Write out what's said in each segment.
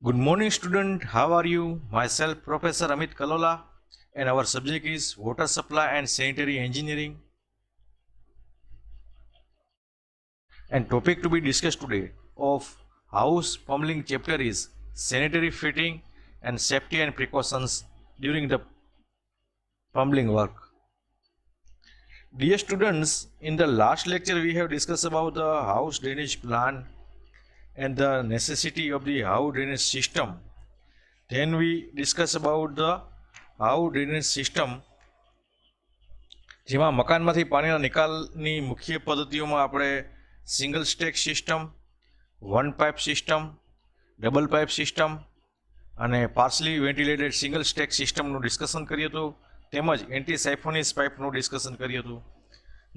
Good morning, student. How are you? Myself, Professor Amit Kalola, and our subject is Water Supply and Sanitary Engineering. And topic to be discussed today of house plumbing chapter is sanitary fitting and safety and precautions during the plumbing work. Dear students, in the last lecture we have discussed about the house drainage plan and the necessity of the house drainage system. Then we discuss about the house drainage system, જેમાં મકાનમાંથી પાણીના નિકાલની મુખ્ય પદ્ધતિઓમાં આપણે single stack system, one pipe system, double pipe system અને partially ventilated single stack સિસ્ટમનું discussion કર્યું હતું, તેમજ એન્ટી સાયફોનિસ પાઇપનું ડિસ્કશન કર્યું હતું.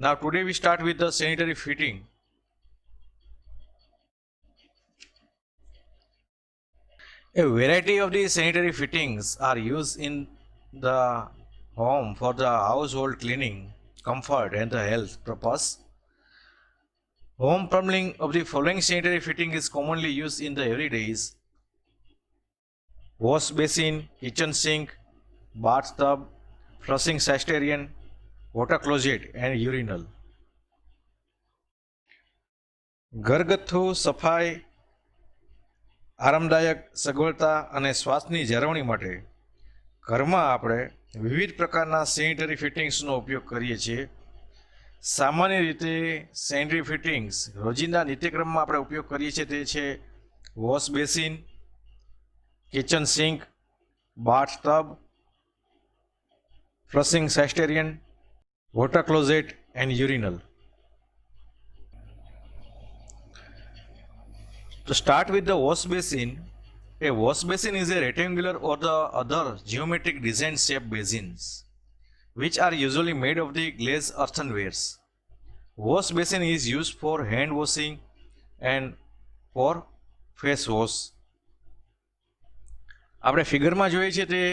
Now today we start with the sanitary fitting. A variety of the sanitary fittings are used in the home for the household cleaning, comfort and the health purpose. Home plumbing of the following sanitary fitting is commonly used in the everydays: wash basin, kitchen sink, bathtub, flushing cistern, water closet and urinal. ઘરગથ્થુ સફાઈ, આરામદાયક સગવડતા અને શ્વાસની જાળવણી માટે ઘરમાં આપણે વિવિધ પ્રકારના સેનિટરી ફિટિંગ્સનો ઉપયોગ કરીએ છીએ. સામાન્ય રીતે સેનિટરી ફિટિંગ્સ રોજિંદા નિત્યક્રમમાં આપણે ઉપયોગ કરીએ છીએ તે છે wash basin, kitchen sink, bath tub, flushing cistern, water closet and urinal. To start with the wash basin, a wash basin is a rectangular or the other geometric design shaped basins, which are usually made of the glazed earthenwares. Wash basin is used for hand washing and for face wash. આપણે ફિગરમાં જોઈએ છીએ તે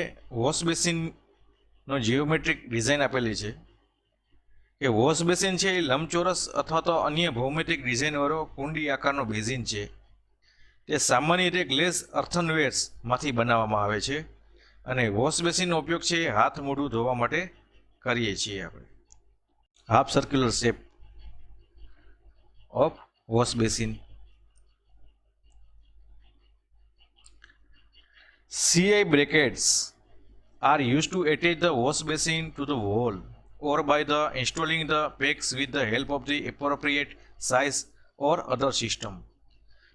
wash બેસિનનો geometric design આપેલી છે કે wash basin છે એ લંબચોરસ અથવા તો અન્ય ભૌમિતિક ડિઝાઇનવાળો કુંડી આકારનો બેઝિન છે. તે સામાન્ય રીતે ગ્લેઝ અર્થનવેર્સમાંથી બનાવવામાં આવે છે અને વોશ બેસિનનો ઉપયોગ છે હાથ મોઢું ધોવા માટે કરીએ છીએ આપણે. Half circular shape of wash basin. CI brackets are used to attach the wash basin to the wall or by the installing the pegs with the help of the appropriate size or other system.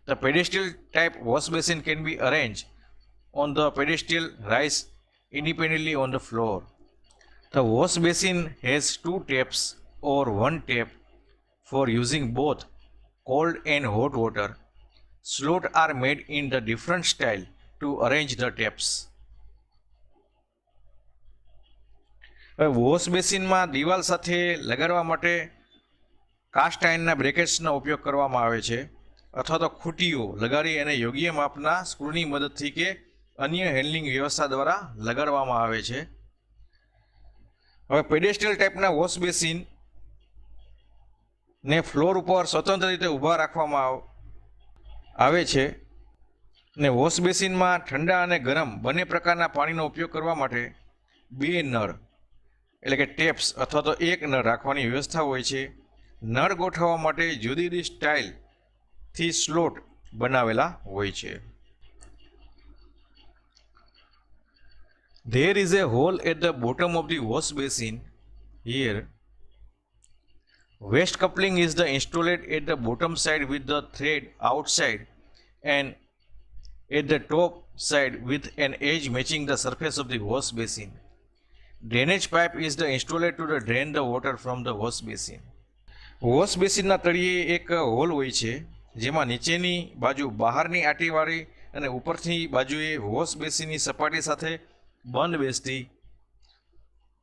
The pedestal type wash basin can be arranged on the pedestal, rise independently on the floor. The wash basin has two taps or one tap for using both cold and hot water. Slots are made in the different style to arrange the taps. Wash બેસિનમાં દિવાલ સાથે લગાડવા માટે cast આયર્નના બ્રેકેટ્સનો ઉપયોગ કરવામાં આવે છે અથવા તો ખૂટીઓ લગાડી અને યોગ્ય માપના સ્ક્રૂની મદદથી કે અન્ય હેન્ડલિંગ વ્યવસ્થા દ્વારા લગાડવામાં આવે છે. હવે પેડેસ્ટલ ટાઈપના વોશ બેસિનને ફ્લોર ઉપર સ્વતંત્ર રીતે ઊભા રાખવામાં આવે છે ને વોશ બેસિનમાં ઠંડા અને ગરમ બંને પ્રકારના પાણીનો ઉપયોગ કરવા માટે બે નળ એટલે કે ટેપ્સ અથવા તો એક નળ રાખવાની વ્યવસ્થા હોય છે. નળ ગોઠવવા માટે જુદી જુદી સ્ટાઇલથી સ્લોટ બનાવેલા હોય છે. There is a hole at the bottom of the wash basin. Here, waste coupling is the installed at the bottom side with the thread outside and at the top side with an edge matching the surface of the wash basin. Drainage pipe is the installed to the drain the water from the wash basin. Wash બેસિનના તળિયે એક hall હોય છે જેમાં નીચેની બાજુ બહારની આટીવાળી અને ઉપરની બાજુએ વોશ બેસિનની સપાટી સાથે બંધ બેસતી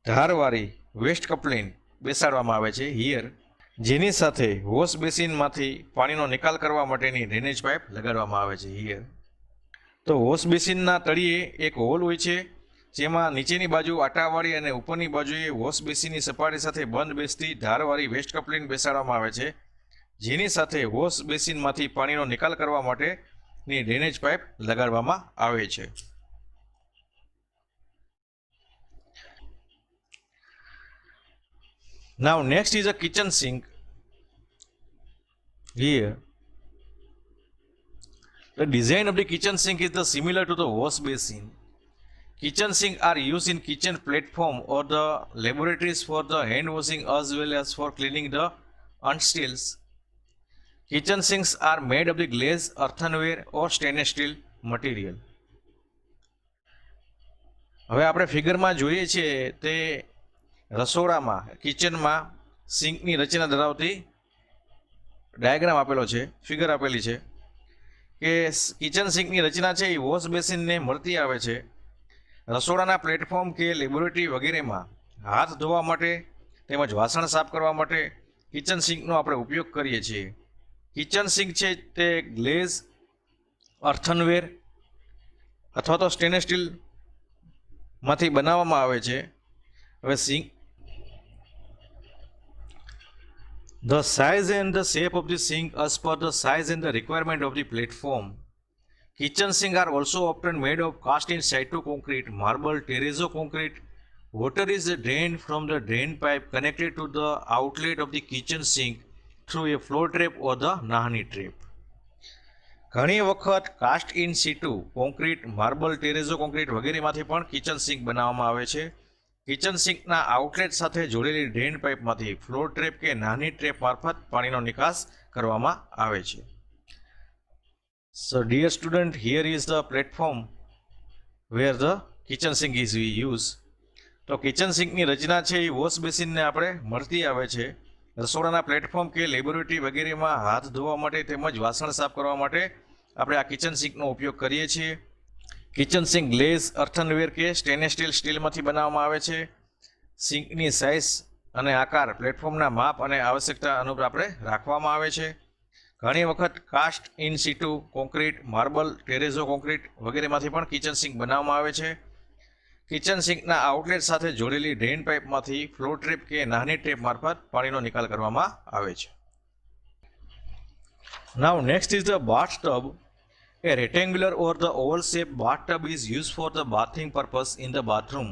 ધારવાળી વેસ્ટ કપલિંગ બેસાડવામાં આવે છે હિયર, જેની સાથે વોશ બેસિનમાંથી પાણીનો નિકાલ કરવા માટેની ડ્રેનેજ પાઇપ લગાડવામાં આવે છે હિયર. તો વોશ બેસિનના તળિયે એક હોલ હોય છે જેમાં નીચેની બાજુ આટાવાળી અને ઉપરની બાજુએ વોશ બેસિનની સપાટી સાથે બંધ બેસતી ધારવાળી વેસ્ટ કપલિંગ બેસાડવામાં આવે છે જેની સાથે વોશ બેસિનમાંથી પાણીનો નિકાલ કરવા માટે ની ડ્રેનેજ પાઇપ લગાડવામાં આવે છે. Now next is a kitchen sink. Here the design of the kitchen sink is similar to the wash basin. Kitchen sink are used in kitchen platform or the laboratories for the hand washing as well as for cleaning the utensils. Kitchen sinks are made of the glaze, earthenware or stainless steel material. હવે આપણે ફિગરમાં જોઈએ છીએ તે રસોડામાં કિચનમાં સિંકની રચના ધરાવતી diagram આપેલો છે, ફિગર આપેલી છે કે કિચન સિંકની રચના છે એ વોશ બેસિનને મળતી આવે છે. રસોડાના પ્લેટફોર્મ કે લેબોરેટરી વગેરેમાં હાથ ધોવા માટે તેમજ વાસણ સાફ કરવા માટે કિચન સિંકનો આપણે ઉપયોગ કરીએ છીએ. કિચન સિંક છે તે ગ્લેઝ, અર્થનવેર અથવા તો સ્ટેનલેસ સ્ટીલમાંથી બનાવવામાં આવે છે. હવે sink The size and the shape of the sink as per the size and the requirement of the platform. Kitchen sink are also often made of cast in situ concrete, marble, terrazzo concrete. Water is drained from the drain pipe connected to the outlet of the kitchen sink through a floor trap or the Nahani trap. ઘણી વખત cast in situ concrete, marble, terrazzo concrete વગેરેમાંથી પણ kitchen sink બનાવવામાં આવે છે. Kitchen સિંકના outlet સાથે જોડેલી drain પાઇપમાંથી floor trap કે નાની ટ્રેપ મારફત પાણીનો નિકાસ કરવામાં આવે છે. So dear student, here is the platform where the kitchen sink is used. તો કિચન સિંકની રચના છે એ વોશ બેસિનને આપણે મળતી આવે છે. રસોડાના પ્લેટફોર્મ કે લેબોરેટરી વગેરેમાં હાથ ધોવા માટે તેમજ વાસણ સાફ કરવા માટે આપણે આ કિચન સિંકનો ઉપયોગ કરીએ છીએ. કિચન સિંક ગ્લેઝ, અર્થનવેર કે સ્ટેનલેસ સ્ટીલમાંથી બનાવવામાં આવે છે. સિંકની સાઇઝ અને આકાર પ્લેટફોર્મના માપ અને આવશ્યકતા અનુસાર આપણે રાખવામાં આવે છે. ઘણી વખત cast in situ concrete, marble, terrazzo concrete વગેરેમાંથી પણ કિચન સિંક બનાવવામાં આવે છે. કિચન સિંકના આઉટલેટ સાથે જોડેલી ડ્રેન પાઇપમાંથી ફ્લોર ટ્રેપ કે નાની ટ્રેપ મારફત પાણીનો નિકાલ કરવામાં આવે છે. Now next is the bathtub. A rectangular or the oval shaped bathtub is used for the bathing purpose in the bathroom.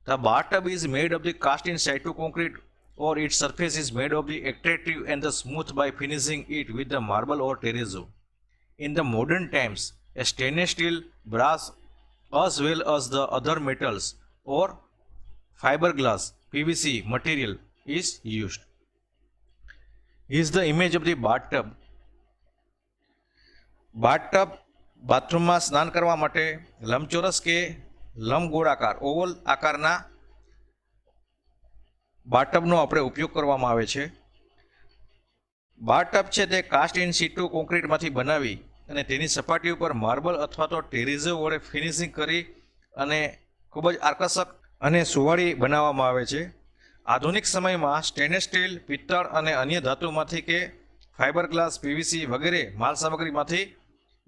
The bathtub is made of the cast in situ concrete or its surface is made of the attractive and the smooth by finishing it with the marble or terrazzo. In the modern times, a stainless steel, brass as well as the other metals or fiberglass PVC material is used. Is the image of the bathtub. Bathtub બાથરૂમમાં સ્નાન કરવા માટે લંબચોરસ કે લંબગોળાકાર Oval આકારના બાથટબનો આપણે ઉપયોગ કરવામાં આવે છે. બાથટબ છે તે કાસ્ટ ઇન સિટુ કોન્ક્રીટમાંથી બનાવી અને તેની સપાટી ઉપર માર્બલ અથવા તો ટેરેઝો વડે ફિનિશિંગ કરી અને ખૂબ જ આકર્ષક અને સુવાળી બનાવવામાં આવે છે. આધુનિક સમયમાં સ્ટેનલેસ સ્ટીલ, પિત્તળ અને અન્ય ધાતુમાંથી કે ફાઇબરગ્લાસ, પીવીસી વગેરે માલ સામગ્રીમાંથી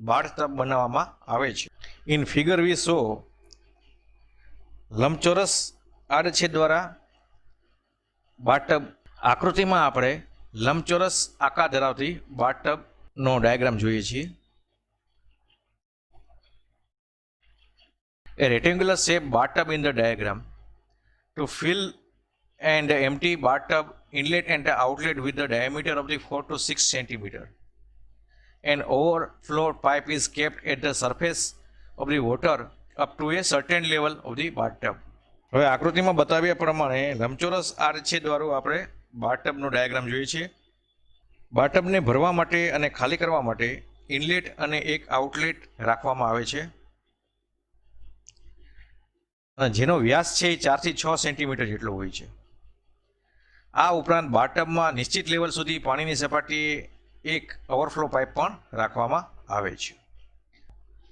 બાથટબ બનાવવામાં આવે છે. ઇન ફિગર વી શો લંબચોરસ આડછેદવાળા બાથટબ. આકૃતિમાં આપણે લંબચોરસ આકાર ધરાવતી બાથટબનો ડાયાગ્રામ જોઈએ છીએ. A rectangular shaped bathtub in the diagram. To fill and empty bathtub inlet and outlet with the diameter of the 4 to 6 centimeter. An overflow pipe is kept at the surface of the water up to a certain level of the bathtub. હવે આકૃતિમાં બતાવ્યા પ્રમાણે લંબચોરસ આડછેદવાળું આપણે બાથટબનો diagram જોઈએ છીએ. બાથટબને ભરવા માટે અને ખાલી કરવા માટે ઇનલેટ અને એક આઉટલેટ રાખવામાં આવે છે જેનો વ્યાસ છે એ 4 થી 6 સેન્ટીમીટર જેટલો હોય છે. આ ઉપરાંત બાથટબમાં નિશ્ચિત લેવલ સુધી પાણીની સપાટીએ એક ઓવરફ્લો પાઇપ પણ રાખવામાં આવે છે.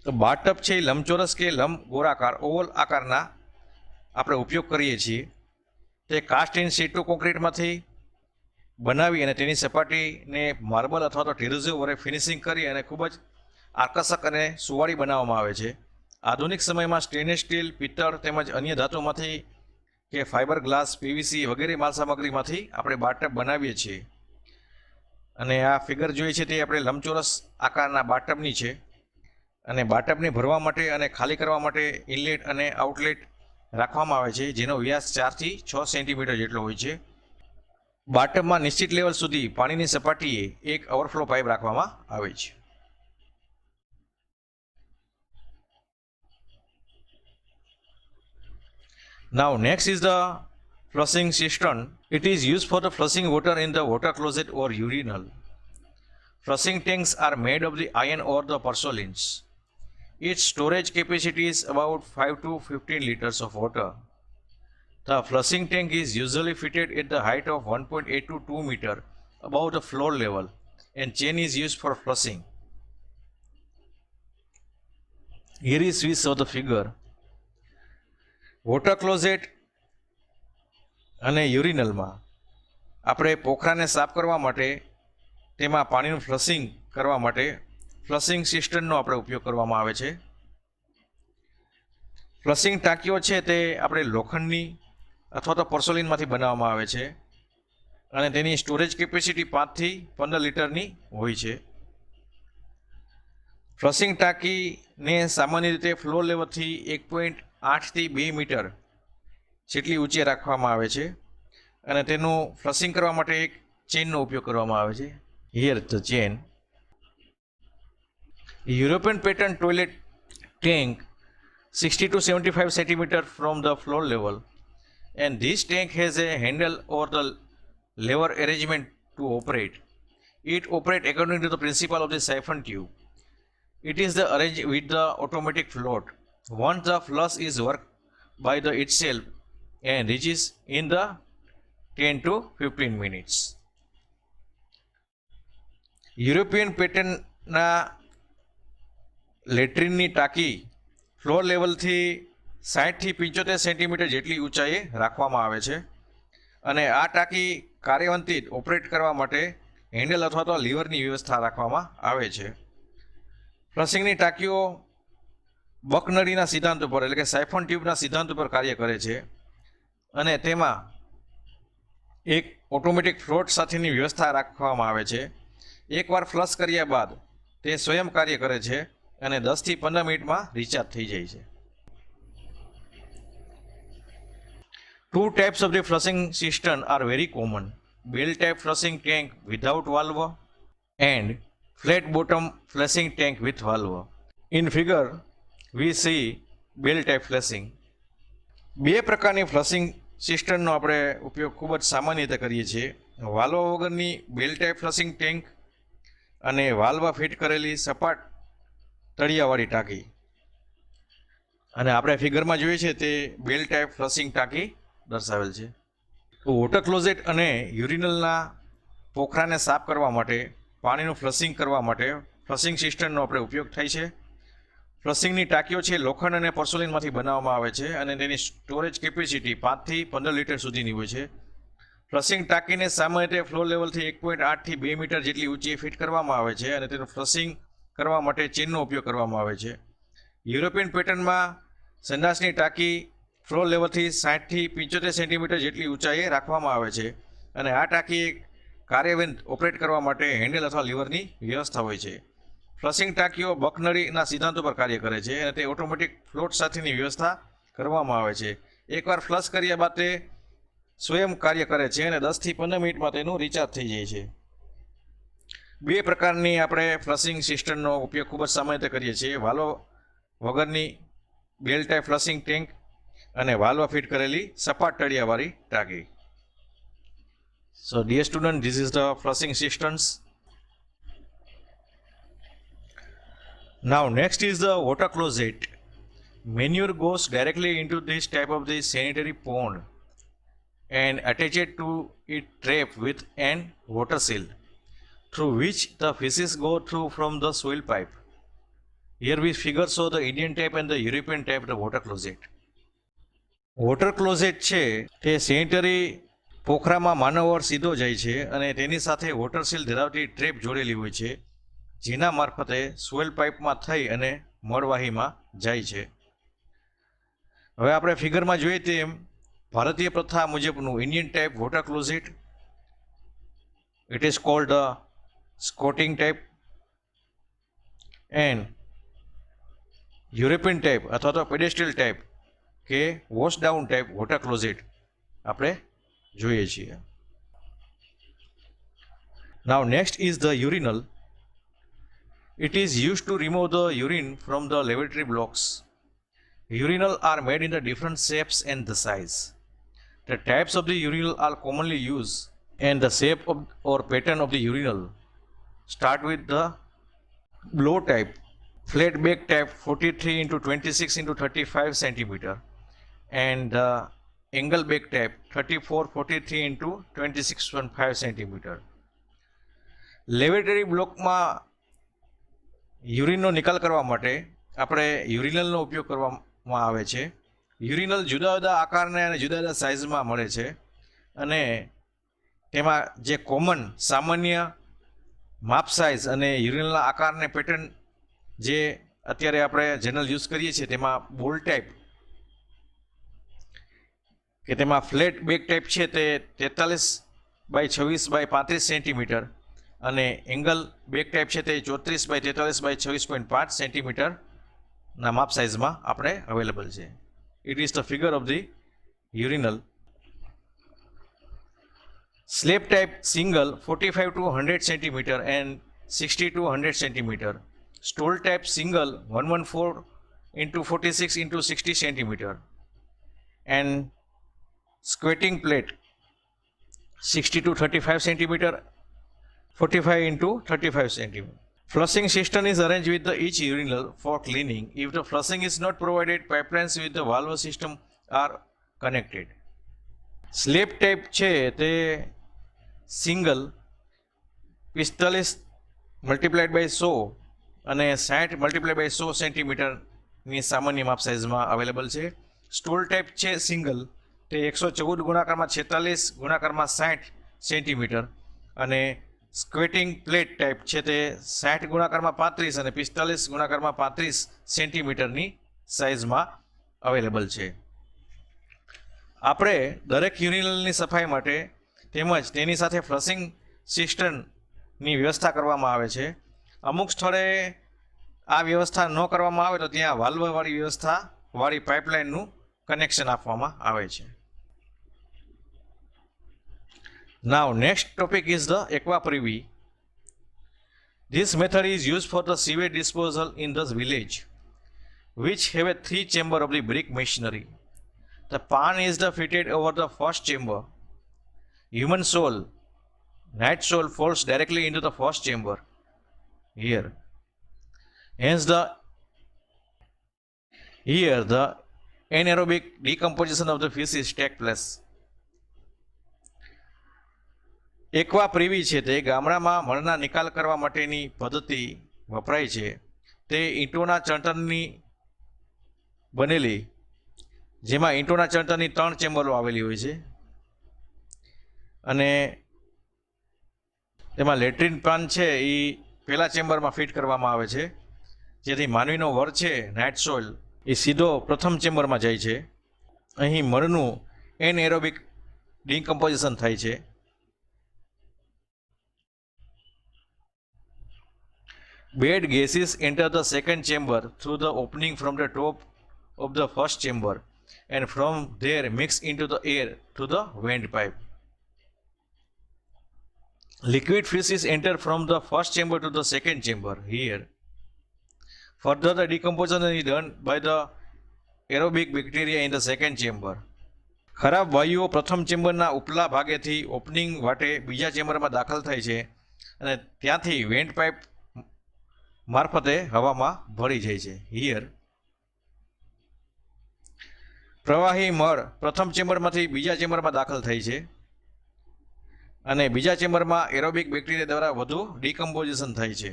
તો બાથટબ છે એ લંબચોરસ કે લંબ ગોળાકાર ઓવલ આકારના આપણે ઉપયોગ કરીએ છીએ. તે કાસ્ટ ઇન સિટુ કોન્ક્રીટમાંથી બનાવી અને તેની સપાટીને માર્બલ અથવા તો ટેરેઝો વડે ફિનિશિંગ કરી અને ખૂબ જ આકર્ષક અને સુવાળી બનાવવામાં આવે છે. આધુનિક સમયમાં સ્ટેનલેસ સ્ટીલ, પિત્તળ તેમજ અન્ય ધાતુમાંથી કે ફાઇબર ગ્લાસ, પીવીસી વગેરે માલ સામગ્રીમાંથી આપણે બાથટબ બનાવીએ છીએ. અને આ ફિગર જોઈએ છે તે આપણે લંબચોરસ આકારના બાથટબની છે. અને બાટપને ભરવા માટે અને ખાલી કરવા માટે ઇનલેટ અને આઉટલેટ રાખવામાં આવે છે, જેનો વ્યાસ 4 થી 6 સેન્ટીમીટર જેટલો હોય છે. બાટપમાં નિશ્ચિત લેવલ સુધી પાણીની સપાટીએ એક ઓવરફ્લો પાઇપ રાખવામાં આવે છે. Now next is the flushing cistern. It is used for the flushing water in the water closet or urinal. Flushing tanks are made of the iron or the porcelains. Its storage capacity is about 5 to 15 liters of water. The flushing tank is usually fitted at the height of 1.8 to 2 meter above the floor level, and chain is used for flushing. Here is swiss of the figure. Water closet અને યુરિનલમાં આપણે પોખરાને સાફ કરવા માટે તેમાં પાણીનું flushing કરવા માટે flushing સિસ્ટમનો આપણે ઉપયોગ કરવામાં આવે છે. ફ્લશિંગ ટાંકીઓ છે તે આપણે લોખંડની અથવા તો પોર્સેલિનમાંથી બનાવવામાં આવે છે અને તેની સ્ટોરેજ કેપેસિટી 5 થી 15 લીટરની હોય છે. ફ્લશિંગ ટાંકીને સામાન્ય રીતે ફ્લોર લેવલથી 1.8 થી 2 મીટર જેટલી ઊંચે રાખવામાં આવે છે અને તેનું ફ્લશિંગ કરવા માટે એક ચેનનો ઉપયોગ કરવામાં આવે છે. Here the chain. European pattern toilet tank 60 to 75 centimeter from the floor level, and this tank has a handle or the lever arrangement to operate. It operates according to the principle of the siphon tube. It is the arranged with the automatic float. Once the flush is worked by the itself and reaches in the 10 to 15 minutes. European પેટર્નના લેટ્રિનની ટાંકી floor લેવલથી 60 થી 75 centimetre જેટલી ઊંચાઈએ રાખવામાં આવે છે અને આ ટાંકી કાર્યવંતિત ઓપરેટ કરવા માટે હેન્ડલ અથવા તો લીવરની વ્યવસ્થા રાખવામાં આવે છે. ફ્લશિંગની ટાંકીઓ બકનળીના સિદ્ધાંત ઉપર એટલે કે સાયફોન ટ્યુબના સિદ્ધાંત ઉપર કાર્ય કરે છે અને તેમાં એક ઓટોમેટિક ફ્લોટ સાથેની વ્યવસ્થા રાખવામાં આવે છે. એકવાર ફ્લશ કર્યા બાદ તે સ્વયં કાર્ય કરે છે અને 10 થી 15 મિનિટમાં રિચાર્જ થઈ જાય છે. Two types of the flushing cistern are very common: bell type flushing tank without valve and flat bottom flushing tank with valve. In figure we see bell type flushing. બે પ્રકારની ફ્લશિંગ સિસ્ટમનો આપણે ઉપયોગ ખૂબ જ સામાન્ય રીતે કરીએ છીએ. વાલ્વ વગરની બેલ ટાઈપ ફ્લશિંગ ટેન્ક અને વાલ્વ ફિટ કરેલી સપાટ તળિયાવાળી ટાંકી. અને આપણે ફિગરમાં જોઈએ છે તે બેલ ટાઈપ ફ્લશિંગ ટાંકી દર્શાવેલ છે. તો વોટર ક્લોઝેટ અને યુરિનલના પોખરાને સાફ કરવા માટે પાણીનું ફ્લશિંગ કરવા માટે ફ્લશિંગ સિસ્ટમનો આપણે ઉપયોગ થાય છે. ફ્લશિંગની ટાંકીઓ છે લોખંડ અને પોર્સેલિનમાંથી બનાવવામાં આવે છે અને તેની સ્ટોરેજ કેપેસિટી 5 થી 15 લીટર સુધીની હોય છે. ફ્લશિંગ ટાંકીને સામાન્ય રીતે ફ્લોર લેવલથી 1.8 થી 2 મીટર જેટલી ઊંચી ફિટ કરવામાં આવે છે અને તેનું ફ્લશિંગ કરવા માટે ચેનનો ઉપયોગ કરવામાં આવે છે. યુરોપિયન પેટર્નમાં સંડાસની ટાંકી ફ્લોર લેવલથી 60 થી 75 સેન્ટીમીટર જેટલી ઊંચાઈએ રાખવામાં આવે છે અને આ ટાંકી કાર્યવંત ઓપરેટ કરવા માટે હેન્ડલ અથવા લીવરની વ્યવસ્થા હોય છે. ફ્લશિંગ ટાંકીઓ બકનળીના સિદ્ધાંત પર કાર્ય કરે છે અને તે ઓટોમેટિક ફ્લોટ સાથેની વ્યવસ્થા કરવામાં આવે છે. એકવાર ફ્લશ કર્યા બાદ તે સ્વયં કાર્ય કરે છે અને 10 થી 15 મિનિટમાં તેનું રિચાર્જ થઈ જાય છે. બે પ્રકારની આપણે ફ્લશિંગ સિસ્ટમનો ઉપયોગ ખૂબ જ સામાન્ય રીતે કરીએ છીએ: વાલ્વ વગરની બેલ ટાઈપ ફ્લશિંગ ટેન્ક અને વાલ્વ ફિટ કરેલી સપાટ તળિયાવાળી ટાંકી. So dear student, this is the flushing systems. Now next is the water closet. Manure goes directly into this type of the sanitary pond and attached to it trap with an water seal through which the fishes go through from the soil pipe. Here we figure show the Indian type and the European type of the water closet. Water closet છે તે sanitary પોખરામાં માનવવર સીધો જાય છે અને તેની સાથે water seal ધરાવતી trap જોડેલી હોય છે, જેના મારફતે સોઇલ પાઇપમાં થઈ અને મળવાહીમાં જાય છે. હવે આપણે ફિગરમાં જોઈએ તેમ ભારતીય પ્રથા મુજબનું Indian type water closet, it is called the squatting type, and European type અથવા તો પેડેસ્ટ્રિયલ ટાઈપ કે wash down type water closet આપણે જોઈએ છીએ. Now next is the urinal. It is used to remove the urine from the lavatory blocks. Urinal are made in the different shapes and the size. The types of the urinal are commonly used, and the shape of or pattern of the urinal start with the blow type, flat back type 43 into 26 into 35 centimeter, and the angle back type 34 43 into 26.5 centimeter. લેવેટરી બ્લોકમાં યુરિનનો નિકાલ કરવા માટે આપણે યુરિનલનો ઉપયોગ કરવામાં આવે છે. Urinal જુદા જુદા આકારને અને જુદા જુદા સાઇઝમાં મળે છે અને તેમાં જે કોમન સામાન્ય માપ સાઇઝ અને યુરિનલના આકારને પેટર્ન જે અત્યારે આપણે જનરલ યુઝ કરીએ છીએ તેમાં બોલ ટાઈપ કે તેમાં ફ્લેટ બેક ટાઈપ છે તે 43/26/35 સેન્ટીમીટર અને એંગલ બેક ટાઈપ છે તે 34/43/26.5 સેન્ટીમીટરના માપ સાઇઝમાં આપણે અવેલેબલ છે. It is the figure of the urinal. Slab type single 45 to 100 centimetre and 60 to 100 સેન્ટીમીટર. Stall type single 114 into 46 into 60 centimetre and squatting plate 60 to 35 centimetre 45 into 35 centimeter. Flushing system is arranged with the each urinal for cleaning. If the flushing is not provided, pipelines with the valve system are connected. Slab type છે તે single 45 multiplied by 100 અને 60 multiplied by 100 સેન્ટીમીટરની સામાન્ય માપ સાઇઝમાં available છે. Stall type છે single તે 114 ગુણાકારમાં 46 ગુણાકારમાં 60 સેન્ટીમીટર અને સ્ક્વેટિંગ પ્લેટ ટાઈપ છે તે 60 ગુણાકારમાં 35 અને 45 ગુણાકારમાં 35 સેન્ટીમીટરની સાઇઝમાં અવેલેબલ છે. આપણે દરેક યુરિનલની સફાઈ માટે તેમજ તેની સાથે ફ્લશિંગ સિસ્ટમની વ્યવસ્થા કરવામાં આવે છે. અમુક સ્થળે આ વ્યવસ્થા ન કરવામાં આવે તો ત્યાં વાલ્વવાળી વ્યવસ્થાવાળી પાઇપલાઇનનું કનેક્શન આપવામાં આવે છે. Now next topic is the aqua privy. This method is used for the sewage disposal in the village, which have a 3 chamber of the brick machinery. The pan is fitted over the first chamber. Human soul, night soul falls directly into the first chamber here. Hence here the anaerobic decomposition of the feces take place. Aqua privy છે તે ગામડામાં મળના નિકાલ કરવા માટેની પદ્ધતિ વપરાય છે. તે ઈંટોના ચણતરની બનેલી જેમાં ઈંટોના ચણતરની 3 ચેમ્બરો આવેલી હોય છે અને તેમાં લેટ્રિન પાન છે એ પહેલા ચેમ્બરમાં ફિટ કરવામાં આવે છે જેથી માનવીનો વર છે નાઇટ સોઇલ એ સીધો પ્રથમ ચેમ્બરમાં જાય છે. અહીં મળનું એનએરોબિક ડિકમ્પોઝિશન થાય છે. Bad gases enter the second chamber through the opening from the top of the first chamber and from there mix into the air to the vent pipe. Liquid feces enter from the first chamber to the second chamber here. Further, the decomposition is done by the aerobic bacteria in the second chamber. ખરાબ વાયુઓ પ્રથમ ચેમ્બરના ઉપલા ભાગેથી opening વાટે બીજા ચેમ્બરમાં દાખલ થાય છે અને ત્યાંથી વેન્ટ પાઇપ મારફતે હવામાં ભળી જાય છે. હિયર પ્રવાહી મળ પ્રથમ ચેમ્બરમાંથી બીજા ચેમ્બરમાં દાખલ થાય છે અને બીજા ચેમ્બરમાં એરોબિક બેક્ટેરિયા દ્વારા વધુ ડિકમ્પોઝિશન થાય છે.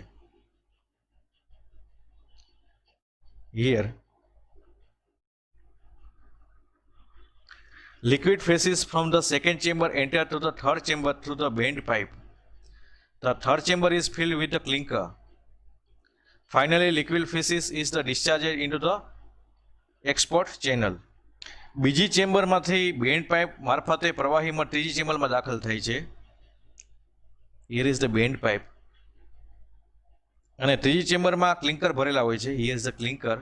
Here liquid feces from the second chamber enter to the third chamber through the vent pipe. The third chamber is filled with the clinker. Finally, liquid feces is discharged into the export channel. બીજી ચેમ્બરમાંથી band pipe મારફતે પ્રવાહીમાં ત્રીજી ચેમ્બરમાં દાખલ થાય છે. Here is the band pipe અને ત્રીજી ચેમ્બરમાં ક્લિંકર ભરેલા હોય છે. હિયર ઇઝ ધ ક્લિંકર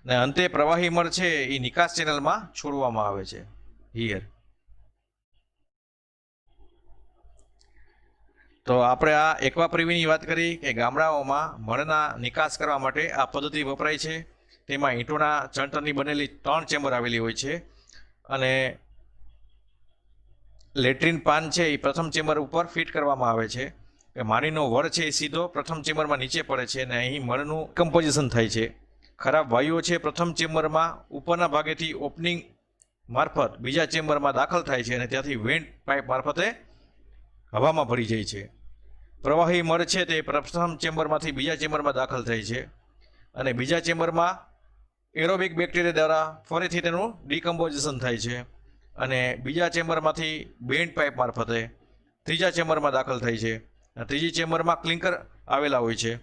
ને અંતે પ્રવાહી મળ છે એ નિકાસ ચેનલમાં છોડવામાં આવે છે હિયર. તો આપણે આ એક્વાપ્રિવીની વાત કરી કે ગામડાઓમાં મળના નિકાસ કરવા માટે આ પદ્ધતિ વપરાય છે. તેમાં ઈંટોના ચણતરની બનેલી 3 ચેમ્બર આવેલી હોય છે અને લેટ્રિન પાન છે એ પ્રથમ ચેમ્બર ઉપર ફિટ કરવામાં આવે છે કે માણીનો વળ છે એ સીધો પ્રથમ ચેમ્બરમાં નીચે પડે છે અને અહીં મળનું કમ્પોઝિશન થાય છે. ખરાબ વાયુઓ છે પ્રથમ ચેમ્બરમાં ઉપરના ભાગેથી ઓપનિંગ મારફત બીજા ચેમ્બરમાં દાખલ થાય છે અને ત્યાંથી વેન્ટ પાઇપ મારફતે હવામાં ભરી જાય છે. પ્રવાહી મળ છે તે પ્રથમ ચેમ્બરમાંથી બીજા ચેમ્બરમાં દાખલ થાય છે અને બીજા ચેમ્બરમાં એરોબિક બેક્ટેરિયા દ્વારા ફરીથી તેનું ડિકમ્પોઝિશન થાય છે અને બીજા ચેમ્બરમાંથી બેન્ડ પાઇપ મારફતે ત્રીજા ચેમ્બરમાં દાખલ થાય છે. ત્રીજી ચેમ્બરમાં ક્લિંકર આવેલા હોય છે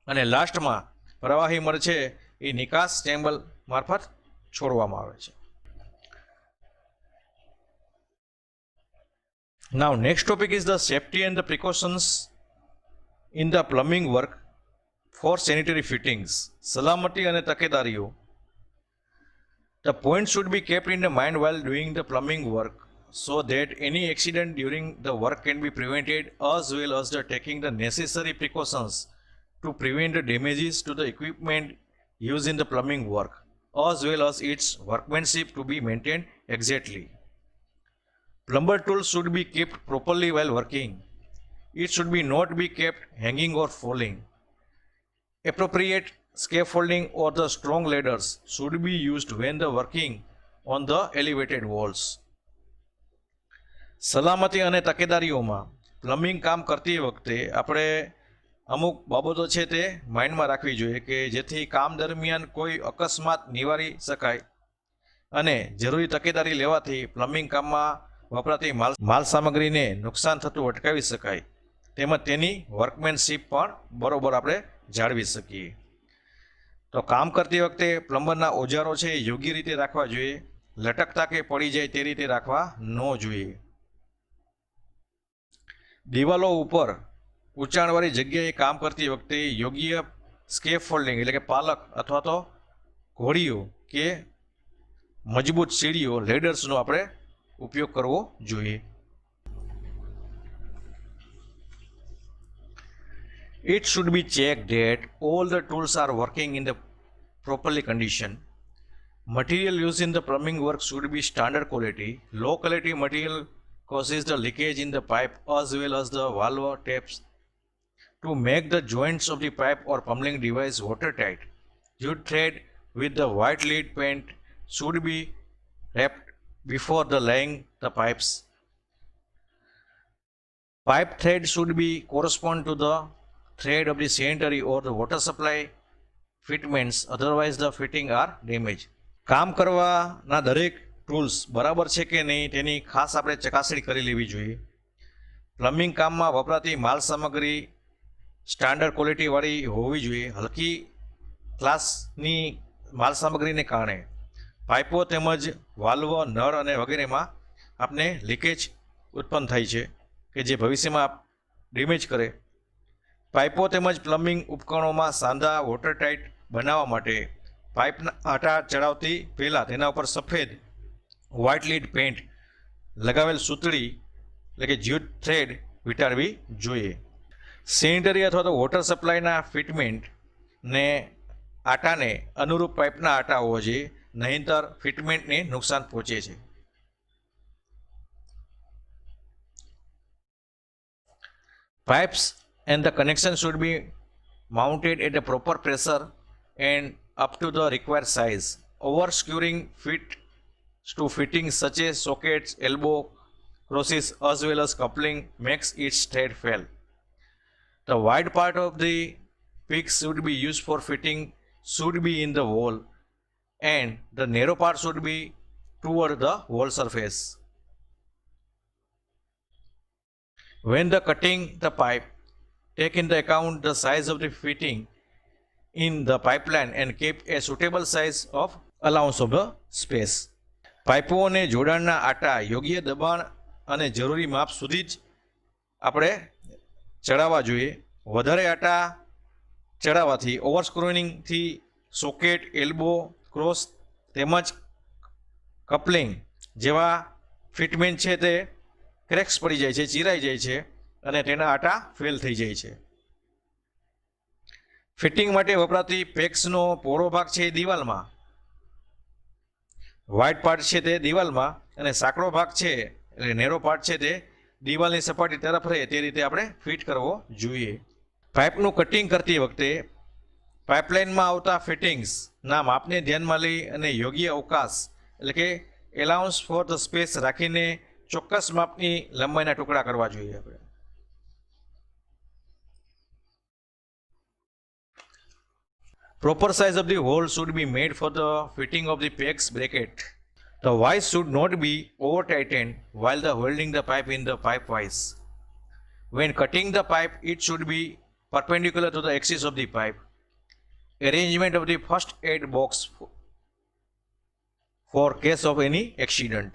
અને લાસ્ટમાં પ્રવાહી મળ છે એ નિકાસ ચેમ્બર મારફત છોડવામાં આવે છે. Now next topic is the safety and the precautions in the plumbing work for sanitary fittings. સલામતી અને તકેદારીઓ. The points should be kept in the mind while doing the plumbing work so that any accident during the work can be prevented, as well as the taking the necessary precautions to prevent the damages to the equipment used in the plumbing work, as well as its workmanship to be maintained exactly. Plumber tools should be kept properly while working. It should be not be kept hanging or falling. Appropriate scaffolding or the strong ladders should be used when the working on the elevated walls. સલામતી અને તકેદારીઓમાં plumbing કામ કરતી વખતે આપણે અમુક બાબતો છે તે માઇન્ડમાં રાખવી જોઈએ કે જેથી કામ દરમિયાન કોઈ અકસ્માત નિવારી શકાય અને જરૂરી તકેદારી લેવાથી પ્લમ્બિંગ કામમાં વપરાતી માલ સામગ્રીને નુકસાન થતું અટકાવી શકાય તેમજ તેની વર્કમેનશીપ પણ બરોબર આપણે જાળવી શકીએ. તો કામ કરતી વખતે પ્લમ્બરના ઓજારો છે એ યોગ્ય રીતે રાખવા જોઈએ. લટકતા કે પડી જાય તે રીતે રાખવા ન જોઈએ. દિવાલો ઉપર ઊંચાણવાળી જગ્યાએ કામ કરતી વખતે યોગ્ય સ્કેફોલ્ડિંગ એટલે કે પાલક અથવા તો ઘોડીઓ કે મજબૂત સીડીઓ લેડર્સનો આપણે ઉપયોગ કરવો જોઈએ. It should be checked that all the tools are working in the properly condition. Material used in the plumbing work should be standard quality. Low quality material causes the leakage in the pipe as well as the valve taps. To make the joints of the pipe or plumbing device watertight, jute thread with the white lead paint should be wrapped before the laying the pipes. Pipe thread should be correspond to the thread of the sanitary or the water supply fitments, otherwise the fitting are damaged. કામ કરવાના દરેક tools બરાબર છે કે નહીં તેની ખાસ આપણે ચકાસણી કરી લેવી જોઈએ. પ્લમ્બિંગ કામમાં વપરાતી માલ સામગ્રી સ્ટાન્ડર્ડ ક્વોલિટીવાળી હોવી જોઈએ. હલકી ક્લાસની માલ સામગ્રીને કારણે પાઇપો તેમજ વાલ્વ નળ અને વગેરેમાં આપને લીકેજ ઉત્પન્ન થાય છે કે જે ભવિષ્યમાં ડેમેજ કરે. પાઇપો તેમજ પ્લમ્બિંગ ઉપકરણોમાં સાંધા વોટરટાઇટ બનાવવા માટે પાઇપના આટા ચડાવતી પહેલાં તેના ઉપર સફેદ વ્હાઇટ લીડ પેન્ટ લગાવેલ સૂતળી એટલે કે જ્યુટ થ્રેડ વીંટાળવી જોઈએ. સેનિટરી અથવા તો વોટર સપ્લાયના ફિટમેન્ટને આટાને અનુરૂપ પાઇપના આટા હોવા જોઈએ, નહીંતર ફિટમેન્ટને નુકસાન પહોંચે છે. Pipes and the connection should be mounted at a proper pressure and up to the required size. Over skewering fit to fittings such as sockets, elbow crosses as well as coupling makes its thread fail. The wide part of the peak should be used for fitting should be in the wall and the narrow part should be toward the wall surface. When the cutting the pipe, take into account the size of the fitting in the pipeline and keep a suitable size of allowance of the space. પાઇપો અને જોડાણના આટા યોગ્ય દબાણ અને જરૂરી માપ સુધી જ આપણે ચડાવવા જોઈએ. વધારે આટા ચડાવવાથી ઓવરસ્ક્રોનિંગથી સોકેટ, એલ્બો, ક્રોસ તેમજ કપલિંગ જેવા ફિટમેન્ટ છે તે ક્રેક્સ પડી જાય છે, ચીરાઈ જાય છે અને તેના આટા ફેલ થઈ જાય છે. ફિટિંગ માટે વપરાતી પેક્સનો પહોળો ભાગ છે એ દિવાલમાં, વ્હાઇટ પાર્ટ છે તે દિવાલમાં અને સાંકડો ભાગ છે એટલે નેરો પાર્ટ છે તે દિવાલની સપાટી તરફ રહે તે રીતે આપણે ફિટ કરવો જોઈએ. પાઇપનું કટિંગ કરતી વખતે પાઇપલાઇનમાં આવતા ફિટિંગ્સના માપને ધ્યાનમાં લઈ અને યોગ્ય અવકાશ એટલે કે એલાઉન્સ ફોર ધ સ્પેસ રાખીને ચોક્કસ માપની લંબાઈના ટુકડા કરવા જોઈએ આપણે. Proper size of the hole should be made for the fitting of the PEX bracket. The vise should not be over tightened while the holding the pipe in the pipe vise. When cutting the pipe, it should be perpendicular to the axis of the pipe. Arrangement of the first aid box for case of any accident.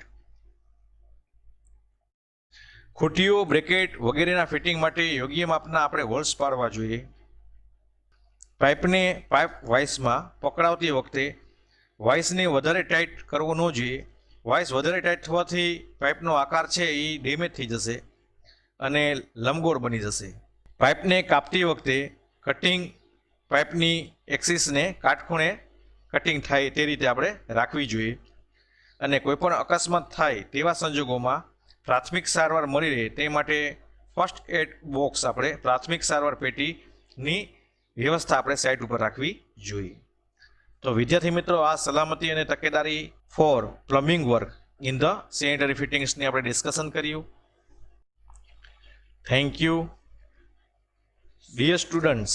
ખૂટીઓ, bracket વગેરેના fitting માટે યોગ્ય માપના આપણે holes પાડવા જોઈએ. પાઇપને pipe વાઇસમાં પકડાવતી વખતે વાઇસને વધારે tight કરવો ન જોઈએ. વાઇસ વધારે ટાઈટ થવાથી પાઇપનો આકાર છે એ ડેમેજ થઈ જશે અને લંબગોળ બની જશે. પાઇપને કાપતી વખતે કટિંગ પાઇપની એક્સિસને કાટખૂણે કટિંગ થાય તે રીતે આપણે રાખવી જોઈએ. અને કોઈપણ અકસ્માત થાય તેવા સંજોગોમાં પ્રાથમિક સારવાર મળી રહે તે માટે ફર્સ્ટ એડ બોક્સ આપણે પ્રાથમિક સારવાર પેટીની વ્યવસ્થા આપણે સાઇટ ઉપર રાખવી જોઈએ. તો વિદ્યાર્થી મિત્રો, આ સલામતી અને તકેદારી for plumbing work in the sanitary ફિટિંગ્સની આપણે ડિસ્કશન કર્યું. Thank you. ડિયર સ્ટુડન્ટ્સ,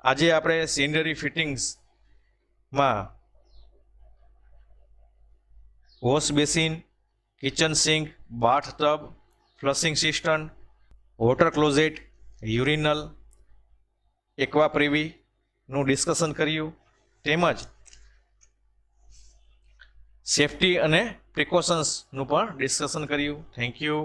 આજે આપણે સેનિટરી ફિટિંગ્સમાં wash basin, kitchen sink, bath tub, flushing system, water closet, urinal, aqua પ્રિવીનું ડિસ્કશન કર્યું તેમજ સેફટી અને પ્રિકોશન્સનું પણ ડિસ્કશન કર્યું. Thank you.